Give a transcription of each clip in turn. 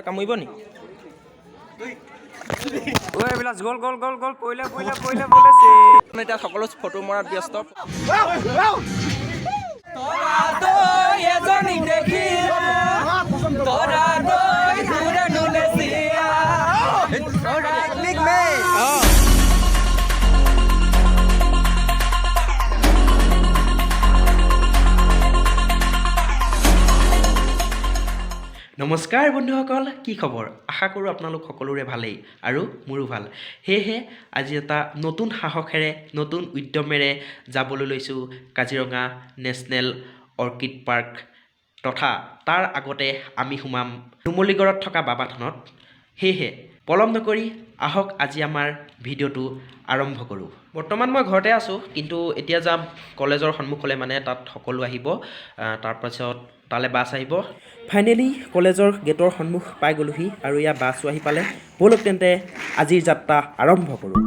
কামুৰিব নি ঐ বিলাস গ'ল গ'ল গ'ল গ'ল পৰিলে পৰিলে পৰিলে পৰিলে এতিয়া সকলো ফটো মৰাত ব্যস্ত নমস্কাৰ বন্ধুসকল, কি খবৰ? আশা কৰোঁ আপোনালোক সকলোৰে ভালেই আৰু মোৰো ভাল। সেয়েহে আজি এটা নতুন সাহসেৰে নতুন উদ্যমেৰে যাবলৈ লৈছোঁ কাজিৰঙা নেশ্যনেল অৰ্কিড পাৰ্ক তথা তাৰ আগতে আমি সোমাম নুমলীগড়ত থকা বাবা থানত। সেয়েহে পলম নকৰি আহক আজি আমাৰ ভিডিঅ'টো আৰম্ভ কৰোঁ। বৰ্তমান মই ঘৰতে আছোঁ, কিন্তু এতিয়া যাম কলেজৰ সন্মুখলৈ, মানে তাত সকলো আহিব, তাৰপাছত তালৈ বাছ আহিব। ফাইনেলি কলেজৰ গেটৰ সন্মুখ পাই গ'লোহি আৰু ইয়াৰ বাছো আহি পালে। ব'লক তেন্তে আজিৰ যাত্ৰা আৰম্ভ কৰোঁ।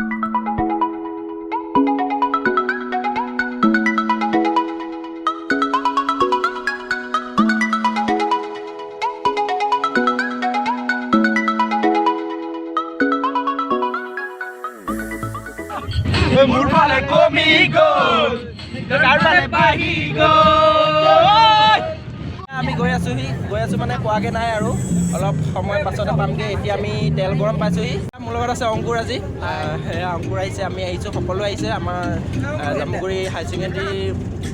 মোৰ ফালে কমি গ'ল তাৰ ফালে বাঢ়ি গ'ল। আমি গৈ আছোঁ মানে পোৱাগৈ নাই আৰু অলপ সময় পাছতে পামগৈ। এতিয়া আমি তেল গৰম পাইছোঁহি। মোৰ লগত আছে অংকুৰ আজি, সেয়া অংকুৰ আহিছে, আমি আহিছোঁ, সকলো আহিছে। আমাৰ জামুগুৰি হায়াৰ ছেকেণ্ডেৰী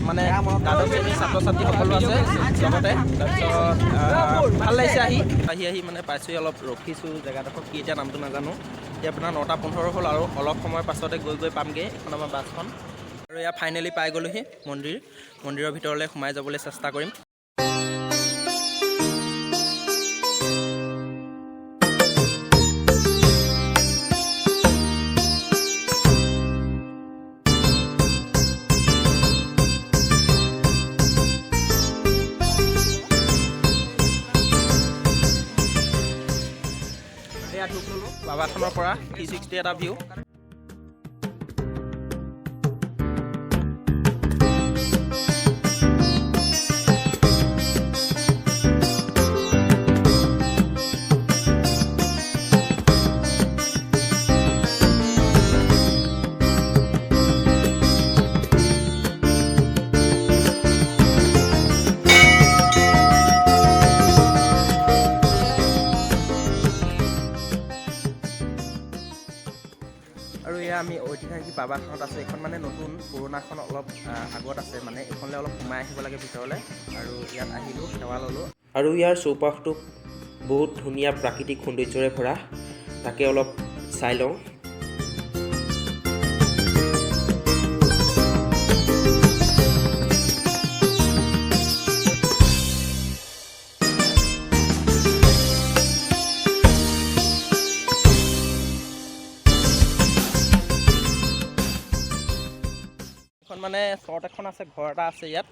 মানে দ্বাদশ শ্ৰেণীৰ ছাত্ৰ ছাত্ৰী সকলো আছে লগতে। তাৰপিছত ভাল লাগিছে আহি মানে পাইছোঁহি, অলপ ৰখিছোঁ জেগাডোখৰ কি এতিয়া নামটো নাজানো। এতিয়া আপোনাৰ 9:15 হ'ল আৰু অলপ সময় পাছতে গৈ পামগৈ এখন আমাৰ বাছখন। আৰু এয়া ফাইনেলি পাই গ'লোহি মন্দিৰৰ ভিতৰলৈ সোমাই যাবলৈ চেষ্টা কৰিম। বাবা থানৰ পৰা 360 এটা ভিউ। আৰু এয়া আমি ঐতিহাসিক বাবা থানত আছে। এইখন মানে নতুন, পুৰণাখন অলপ আগত আছে, মানে এইখনলৈ অলপ সোমাই আহিব লাগে ভিতৰলৈ। আৰু ইয়াত আহিলোঁ, সেৱা ল'লোঁ। আৰু ইয়াৰ চৌপাশটো বহুত ধুনীয়া প্ৰাকৃতিক সৌন্দৰ্যৰে ভৰা, তাকে অলপ চাই লওঁ। মানে চৰ্ট এখন আছে, ঘৰ এটা আছে ইয়াত,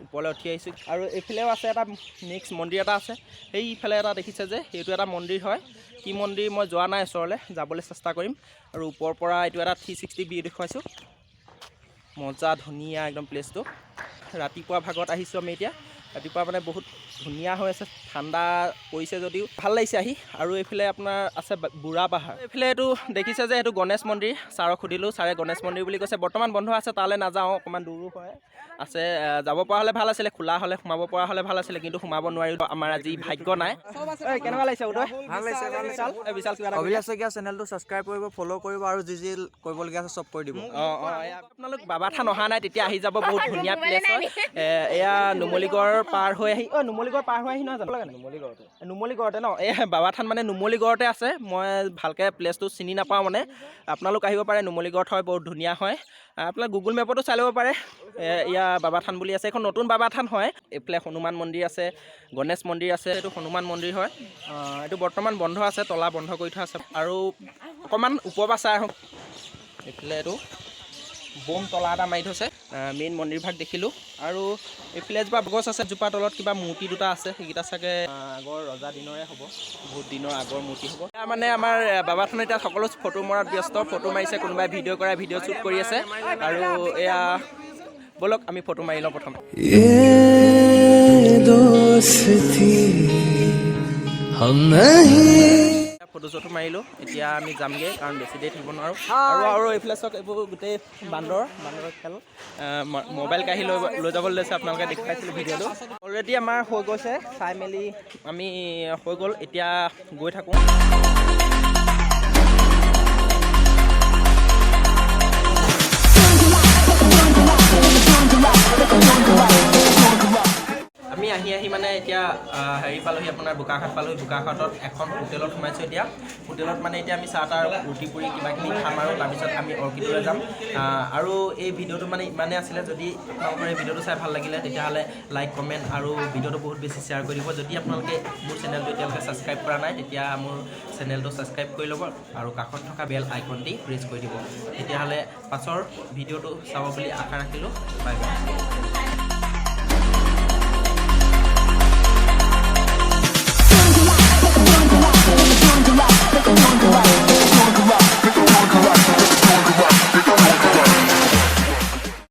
ওপৰলৈ উঠি আহিছোঁ। আৰু এইফালেও আছে এটা নেক্সট মন্দিৰ এটা আছে, সেইফালে এটা দেখিছে যে, সেইটো এটা মন্দিৰ হয়। কি মন্দিৰ মই যোৱা নাই, ওচৰলৈ যাবলৈ চেষ্টা কৰিম। আৰু ওপৰৰ পৰা এইটো এটা 360 ভিউ দেখুৱাইছোঁ। মজা ধুনীয়া একদম প্লেচটো। ৰাতিপুৱা ভাগত আহিছোঁ আমি এতিয়া। ৰাতিপুৱা মানে বহুত ধুনীয়া হৈ আছে, ঠাণ্ডা পৰিছে যদিও ভাল লাগিছে আহি। আৰু এইফালে আপোনাৰ আছে বুঢ়া পাহাৰ। এইফালে এইটো দেখিছে যে, এইটো গণেশ মন্দিৰ। ছাৰক সুধিলোঁ, ছাৰে গণেশ মন্দিৰ বুলি কৈছে। বৰ্তমান বন্ধ আছে, তালৈ নাযাওঁ, অকণমান দূৰো হয় আছে। যাব পৰা হ'লে ভাল আছিলে, খোলা হ'লে সোমাব পৰা হ'লে ভাল আছিলে, কিন্তু সোমাব নোৱাৰিলোঁ, আমাৰ আজি ভাগ্য নাই। কেনেকুৱা লাগিছে উদয়? ভাল লাগিছে। অভিলাষ শইকীয়া চেনেলটো ছাবস্ক্ৰাইব কৰিব, ফ'ল' কৰিব, আৰু যি কৰিবলগীয়া আছে চব কৰি দিব। আপোনালোক বাবা থান অহা নাই তেতিয়া আহি যাব, বহুত ধুনীয়া প্লেচ হয়। এয়া নুমলীগড় পাৰ হৈ আহি নুমলীগড় পাৰ হৈ আহি নহয় জানো? নুমলীগড়তে ন, এই বাবা থান মানে নুমলীগড়তে আছে। মই ভালকৈ প্লেচটো চিনি নাপাওঁ, মানে আপোনালোক আহিব পাৰে। নুমলীগড়ত হয়, বহুত ধুনীয়া হয়। আপোনাৰ গুগল মেপতো চাই ল'ব পাৰে। এয়া বাবা থান বুলি আছে, এখন নতুন বাবা থান হয়। এইফালে হনুমান মন্দিৰ আছে, গণেশ মন্দিৰ আছে। এইটো হনুমান মন্দিৰ হয়। এইটো বৰ্তমান বন্ধ আছে, তলা বন্ধ কৰি থোৱা আছে। আৰু অকণমান ওপৰৰ পৰা চাই আহোঁ। এইফালে এইটো বোম তলা এটা মাৰি থৈছে, মেইন মন্দিৰভাগ দেখিলোঁ। আৰু এইফালে এজোপা গছ আছে, জোপা তলত কিবা মূৰ্তি দুটা আছে, সেইকেইটা চাগে আগৰ ৰজা দিনৰে হ'ব, বহুত দিনৰ আগৰ মূৰ্তি হ'ব। মানে আমাৰ বাবা থান এতিয়া সকলো ফটো মৰাত ব্যস্ত, ফটো মাৰিছে, কোনোবাই ভিডিঅ' কৰে, ভিডিঅ' শ্বুট কৰি আছে। আৰু এয়া ব'লক আমি ফটো মাৰি লওঁ প্ৰথম। ফটো চটো মাৰিলোঁ এতিয়া আমি যামগৈ কাৰণ বেছি দেৰি থাকিব নোৱাৰোঁ আৰু এইফালে চাওক এইবোৰ গোটেই বান্দৰৰ খেল মোবাইল কাঢ়ি লৈ যাবলৈ লৈছে আপোনালোকে দেখাইছিলোঁ ভিডিঅ'টো অলৰেডি আমাৰ হৈ গৈছে চাই মেলি আমি হৈ গ'ল এতিয়া গৈ থাকোঁ আমি আহি মানে এতিয়া হেৰি পালোহি আপোনাৰ বোকাখাট পালোহি বোকাখাটত এখন হোটেলত সোমাইছোঁ এতিয়া হোটেলত মানে এতিয়া আমি চাহ তাহ ৰুটি পুৰি কিবাকিবি খাম আৰু তাৰপিছত আমি অৰ্কিডলৈ যাম আৰু এই ভিডিঅ'টো মানে ইমানেই আছিলে যদি আপোনালোকৰ এই ভিডিঅ'টো চাই ভাল লাগিলে তেতিয়াহ'লে লাইক কমেণ্ট আৰু ভিডিঅ'টো বহুত বেছি শ্বেয়াৰ কৰি দিব যদি আপোনালোকে মোৰ চেনেলটো এতিয়ালৈকে ছাবস্ক্ৰাইব কৰা নাই তেতিয়া মোৰ চেনেলটো ছাবস্ক্ৰাইব কৰি ল'ব আৰু কাষত থকা বেল আইকনটি প্ৰেছ কৰি দিব তেতিয়াহ'লে পাছৰ ভিডিঅ'টো চাব বুলি আশা ৰাখিলোঁ বাই বাই